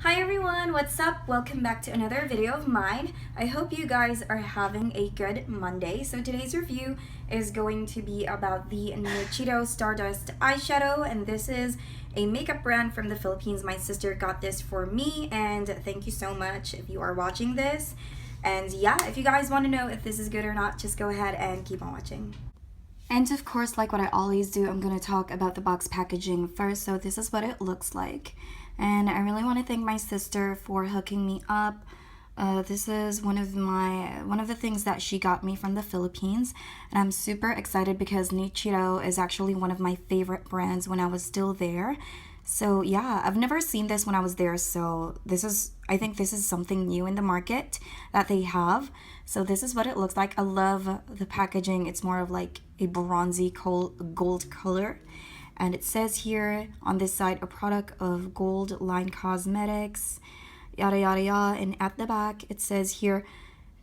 Hi everyone, what's up? Welcome back to another video of mine. I hope you guys are having a good Monday. So today's review is going to be about the NICHIDO Stardust eyeshadow, and this is a makeup brand from the Philippines. My sister got this for me, and thank you so much if you are watching this. And yeah, if you guys want to know if this is good or not, just go ahead and keep on watching. And of course, like what I always do, I'm going to talk about the box packaging first. So this is what it looks like. And I really want to thank my sister for hooking me up. This is one of the things that she got me from the Philippines, and I'm super excited because NICHIDO is actually one of my favorite brands when I was still there. So yeah, I've never seen this when I was there, so I think this is something new in the market that they have. So this is what it looks like. I love the packaging. It's more of like a bronzy gold color. And it says here on this side, a product of Gold Line Cosmetics, yada yada yada. And at the back, it says here,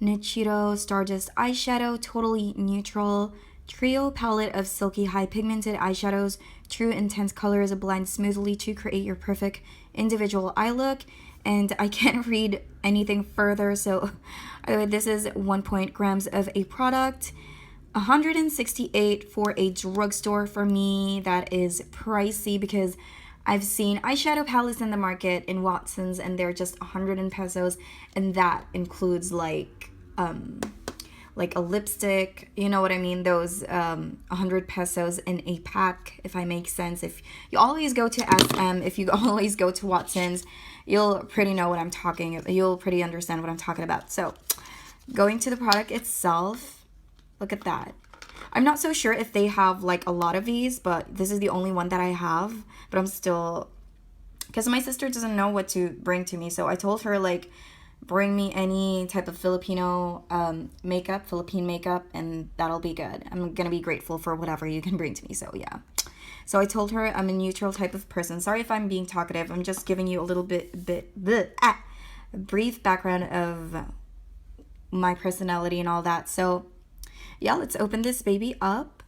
NICHIDO Stardust Eyeshadow, totally neutral, trio palette of silky high pigmented eyeshadows, true intense colors blend smoothly to create your perfect individual eye look. And I can't read anything further, so this is 1 grams of a product. 168 for a drugstore. For me, that is pricey because I've seen eyeshadow palettes in the market in Watson's and they're just 100 pesos, and that includes like a lipstick, you know what I mean, those 100 pesos in a pack, if I make sense. If you always go to SM, if you always go to Watson's, you'll pretty know what I'm talking about. You'll pretty understand what I'm talking about. So going to the product itself, look at that. I'm not so sure if they have like a lot of these, but this is the only one that I have. But I'm still, because my sister doesn't know what to bring to me, so I told her like, bring me any type of Filipino makeup, Philippine makeup, and that'll be good. I'm gonna be grateful for whatever you can bring to me. So yeah. So I told her I'm a neutral type of person. Sorry if I'm being talkative. I'm just giving you a little brief background of my personality and all that. So yeah, let's open this baby up.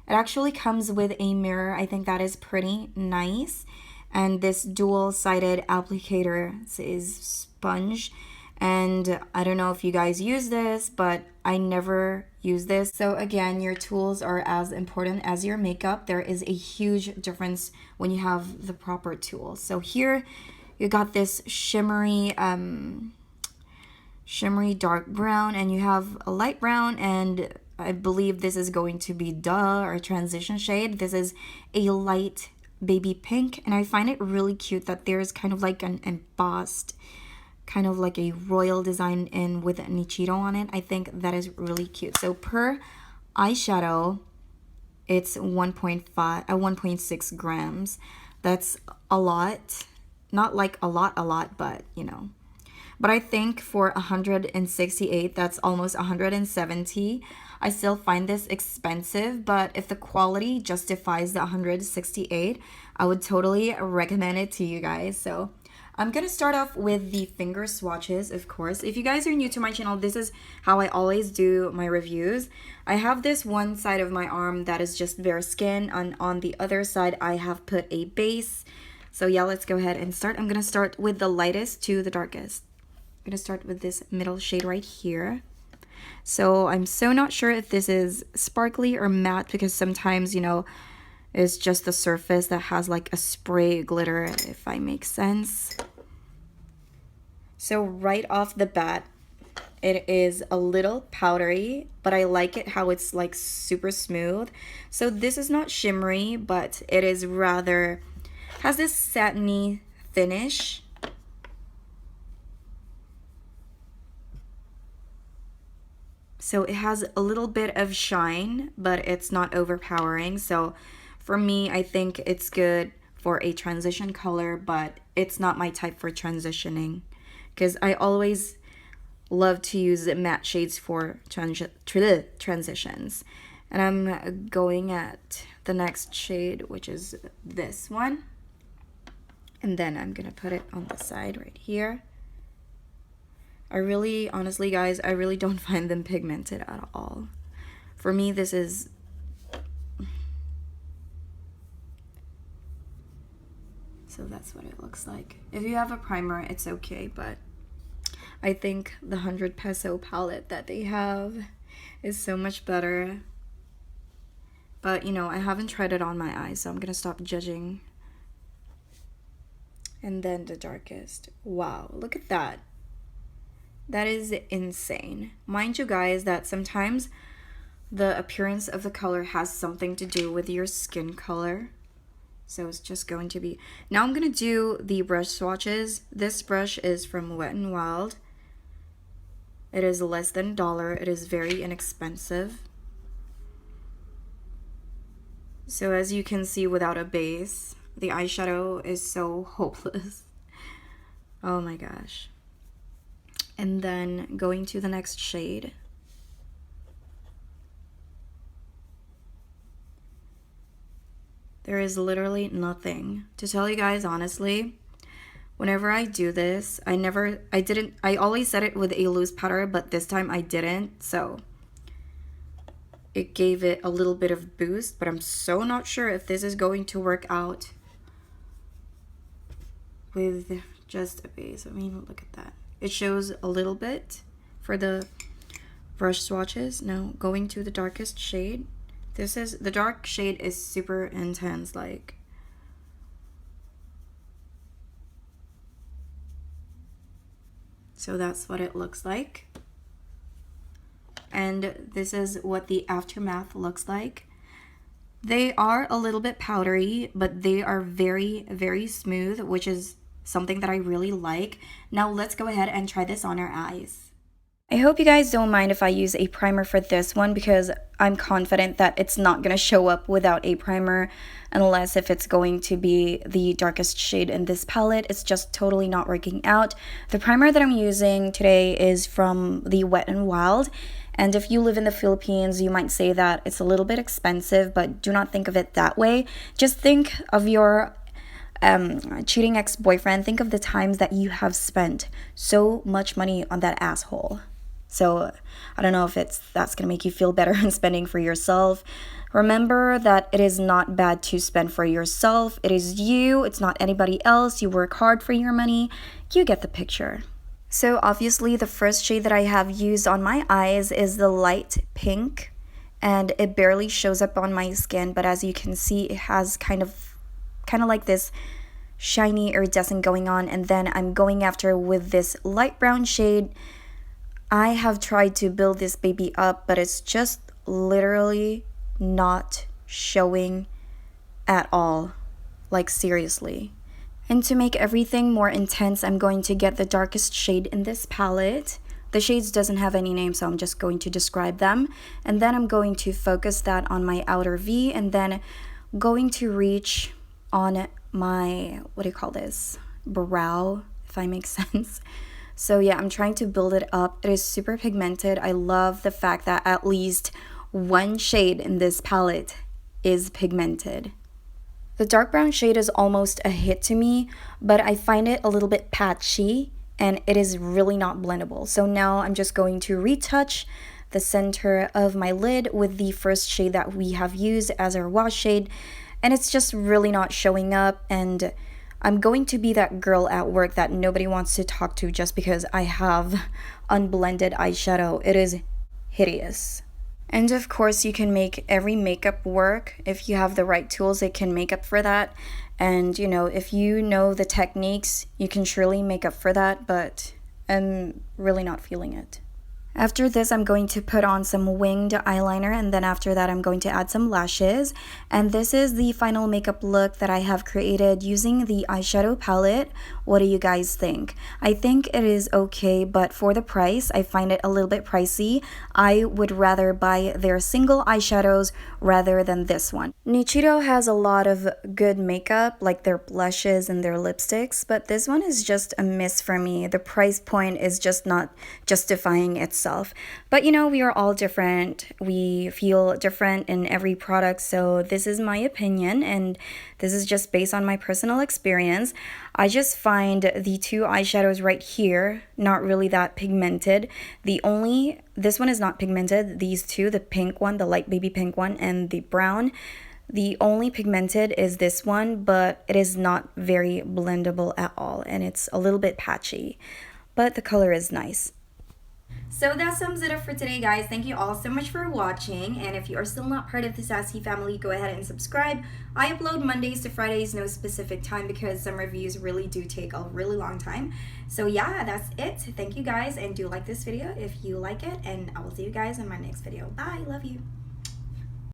It actually comes with a mirror. I think that is pretty nice. And this dual-sided applicator is sponge. And I don't know if you guys use this, but I never use this. So again, your tools are as important as your makeup. There is a huge difference when you have the proper tools. So here you got this shimmery dark brown, and you have a light brown, and I believe this is going to be or a transition shade. This is a light baby pink, and I find it really cute that there's kind of like an embossed, kind of like a royal design in with NICHIDO on it. I think that is really cute. So per eyeshadow, it's 1.6 grams. That's a lot. Not like a lot, but you know. But I think for 168, that's almost 170. I still find this expensive, but if the quality justifies the 168, I would totally recommend it to you guys. So I'm gonna start off with the finger swatches, of course. If you guys are new to my channel, this is how I always do my reviews. I have this one side of my arm that is just bare skin, and on the other side, I have put a base. So yeah, let's go ahead and start. I'm gonna start with the lightest to the darkest. I'm gonna start with this middle shade right here. So I'm so not sure if this is sparkly or matte, because sometimes, you know, it's just the surface that has like a spray glitter, if I make sense. So right off the bat, it is a little powdery, but I like it how it's like super smooth. So this is not shimmery, but it is rather, has this satiny finish. So it has a little bit of shine, but it's not overpowering. So for me, I think it's good for a transition color, but it's not my type for transitioning, because I always love to use matte shades for transitions. And I'm going at the next shade, which is this one. And then I'm going to put it on the side right here. I really, honestly guys, I really don't find them pigmented at all. For me, this is So that's what it looks like. If you have a primer, it's okay, but I think the 100 peso palette that they have is so much better. But, you know, I haven't tried it on my eyes, so I'm gonna stop judging. And then the darkest. Wow, look at that. That is insane. Mind you guys that sometimes the appearance of the color has something to do with your skin color. So it's just going to be... Now I'm going to do the brush swatches. This brush is from Wet n Wild. It is less than $1. It is very inexpensive. So as you can see, without a base, the eyeshadow is so hopeless. Oh my gosh. And then going to the next shade. There is literally nothing. To tell you guys honestly, whenever I do this, I always set it with a loose powder, but this time I didn't, so it gave it a little bit of boost, but I'm so not sure if this is going to work out with just a base. I mean, look at that. It shows a little bit for the brush swatches. Now going to the darkest shade. The dark shade is super intense, like. So that's what it looks like. And this is what the aftermath looks like. They are a little bit powdery, but they are very, very smooth, which is something that I really like. Now let's go ahead and try this on our eyes. I hope you guys don't mind if I use a primer for this one, because I'm confident that it's not going to show up without a primer, unless if it's going to be the darkest shade in this palette. It's just totally not working out. The primer that I'm using today is from the Wet n Wild, and if you live in the Philippines, you might say that it's a little bit expensive, but do not think of it that way. Just think of your cheating ex-boyfriend. Think of the times that you have spent so much money on that asshole. So I don't know if that's gonna make you feel better in spending for yourself. Remember that it is not bad to spend for yourself. It is you, it's not anybody else. You work hard for your money. You get the picture. So obviously the first shade that I have used on my eyes is the light pink, and it barely shows up on my skin, but as you can see, it has kind of like this shiny iridescent going on. And then I'm going after with this light brown shade. I have tried to build this baby up, but it's just literally not showing at all. Like, seriously. And to make everything more intense, I'm going to get the darkest shade in this palette. The shades doesn't have any name, so I'm just going to describe them. And then I'm going to focus that on my outer V, and then going to reach on my, what do you call this? Brow, if I make sense. So yeah, I'm trying to build it up. It is super pigmented. I love the fact that at least one shade in this palette is pigmented. The dark brown shade is almost a hit to me, but I find it a little bit patchy, and it is really not blendable. So now I'm just going to retouch the center of my lid with the first shade that we have used as our wash shade, and it's just really not showing up. And I'm going to be that girl at work that nobody wants to talk to just because I have unblended eyeshadow. It is hideous. And of course, you can make every makeup work. If you have the right tools, it can make up for that. And you know, if you know the techniques, you can surely make up for that, but I'm really not feeling it. After this, I'm going to put on some winged eyeliner, and then after that, I'm going to add some lashes. And this is the final makeup look that I have created using the eyeshadow palette. What do you guys think? I think it is okay, but for the price, I find it a little bit pricey. I would rather buy their single eyeshadows rather than this one. NICHIDO has a lot of good makeup, like their blushes and their lipsticks, but this one is just a miss for me. The price point is just not justifying itself. But you know, we are all different. We feel different in every product, so this is my opinion, and this is just based on my personal experience. I just find the two eyeshadows right here not really that pigmented. This one is not pigmented. These two, the pink one, the light baby pink one, and the brown, The only pigmented is this one, but it is not very blendable at all, and it's a little bit patchy, but the color is nice. So that sums it up for today, guys. Thank you all so much for watching, and if you are still not part of the Sassy family, go ahead and subscribe. I upload Mondays to Fridays, no specific time, because some reviews really do take a really long time. So yeah, that's it. Thank you guys, and do like this video if you like it, and I will see you guys in my next video. Bye, love you.